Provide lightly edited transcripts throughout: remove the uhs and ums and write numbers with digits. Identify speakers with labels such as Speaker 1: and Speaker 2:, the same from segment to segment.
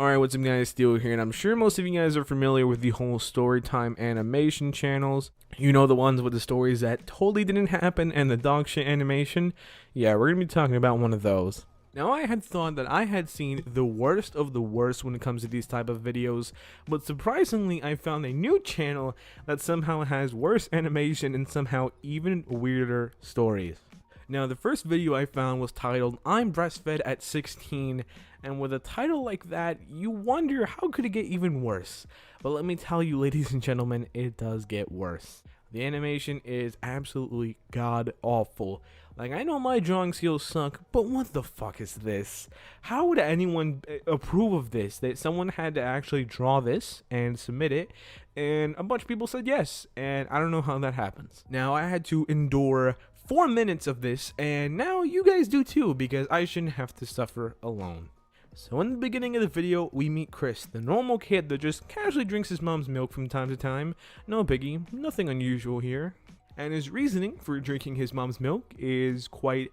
Speaker 1: Alright, what's up guys, Steel here, and I'm sure most of you guys are familiar with the whole Storytime animation channels. You know, the ones with the stories that totally didn't happen and the dog shit animation. Yeah, we're gonna be talking about one of those. Now, I had thought that I had seen the worst of the worst when it comes to these type of videos, but surprisingly I found a new channel that somehow has worse animation and somehow even weirder stories. Now, the first video I found was titled, "I'm Breastfed at 16, and with a title like that, you wonder how could it get even worse. But let me tell you, ladies and gentlemen, it does get worse. The animation is absolutely god awful. Like, I know my drawing skills suck, but what the fuck is this? How would anyone approve of this? That someone had to actually draw this and submit it, and a bunch of people said yes, and I don't know how that happens. Now, I had to endure 4 minutes of this, and now you guys do too, because I shouldn't have to suffer alone. So in the beginning of the video, we meet Chris, the normal kid that just casually drinks his mom's milk from time to time. No biggie, nothing unusual here. And his reasoning for drinking his mom's milk is quite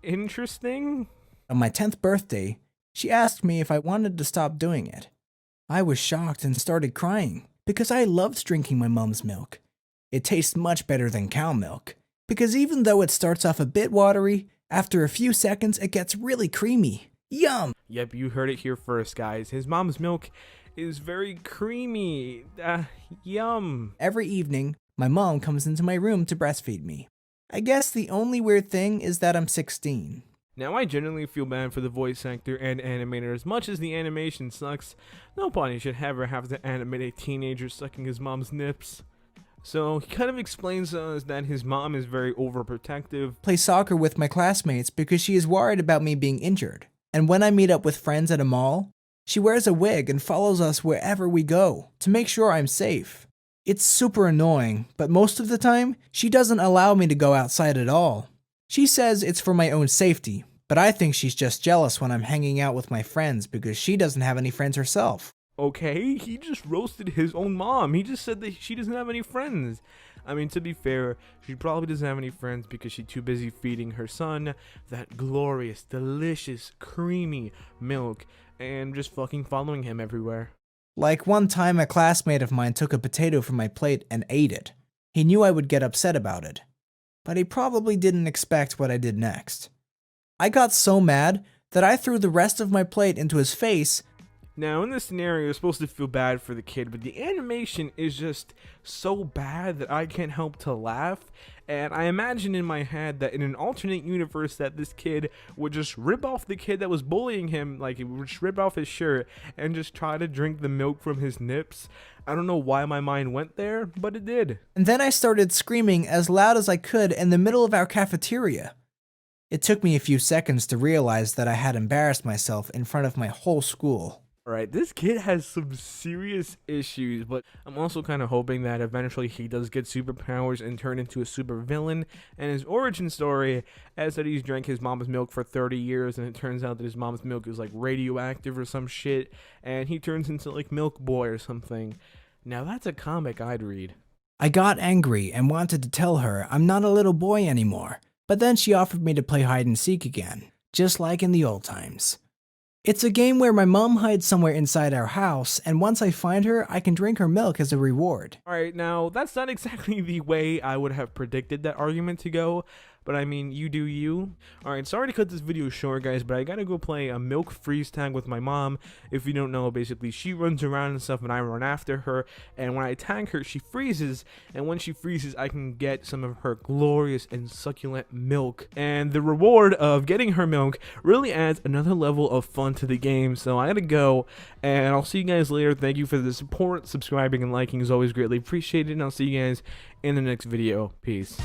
Speaker 1: interesting.
Speaker 2: On my 10th birthday, she asked me if I wanted to stop doing it. I was shocked and started crying, because I loved drinking my mom's milk. It tastes much better than cow milk, because even though it starts off a bit watery, after a few seconds it gets really creamy. Yum!
Speaker 1: Yep, you heard it here first, guys. His mom's milk is very creamy. Yum.
Speaker 2: Every evening, my mom comes into my room to breastfeed me. I guess the only weird thing is that I'm 16.
Speaker 1: Now, I genuinely feel bad for the voice actor and animator. As much as the animation sucks, nobody should ever have to animate a teenager sucking his mom's nips. So he kind of explains to us that his mom is very overprotective.
Speaker 2: Play soccer with my classmates because she is worried about me being injured. And when I meet up with friends at a mall, she wears a wig and follows us wherever we go to make sure I'm safe. It's super annoying, but most of the time, she doesn't allow me to go outside at all. She says it's for my own safety, but I think she's just jealous when I'm hanging out with my friends because she doesn't have any friends herself.
Speaker 1: Okay, he just roasted his own mom. He just said that she doesn't have any friends. I mean, to be fair, she probably doesn't have any friends because she's too busy feeding her son that glorious, delicious, creamy milk and just fucking following him everywhere.
Speaker 2: Like one time a classmate of mine took a potato from my plate and ate it. He knew I would get upset about it, but he probably didn't expect what I did next. I got so mad that I threw the rest of my plate into his face.
Speaker 1: Now, in this scenario, you're supposed to feel bad for the kid, but the animation is just so bad that I can't help to laugh. And I imagine in my head that in an alternate universe that this kid would just rip off the kid that was bullying him, like he would just rip off his shirt and just try to drink the milk from his nips. I don't know why my mind went there, but it did.
Speaker 2: And then I started screaming as loud as I could in the middle of our cafeteria. It took me a few seconds to realize that I had embarrassed myself in front of my whole school.
Speaker 1: Alright, this kid has some serious issues, but I'm also kind of hoping that eventually he does get superpowers and turn into a super villain. And his origin story is that he's drank his mom's milk for 30 years and it turns out that his mom's milk is like radioactive or some shit, and he turns into like Milk Boy or something. Now that's a comic I'd read.
Speaker 2: I got angry and wanted to tell her I'm not a little boy anymore, but then she offered me to play hide and seek again, just like in the old times. It's a game where my mom hides somewhere inside our house, and once I find her, I can drink her milk as a reward.
Speaker 1: Alright, now that's not exactly the way I would have predicted that argument to go, but I mean, you do you. Alright, sorry to cut this video short, guys, but I gotta go play a milk freeze tag with my mom. If you don't know, basically, she runs around and stuff, and I run after her, and when I tag her, she freezes, and when she freezes, I can get some of her glorious and succulent milk. And the reward of getting her milk really adds another level of fun to the game, so I gotta go, and I'll see you guys later. Thank you for the support. Subscribing and liking is always greatly appreciated, and I'll see you guys in the next video. Peace.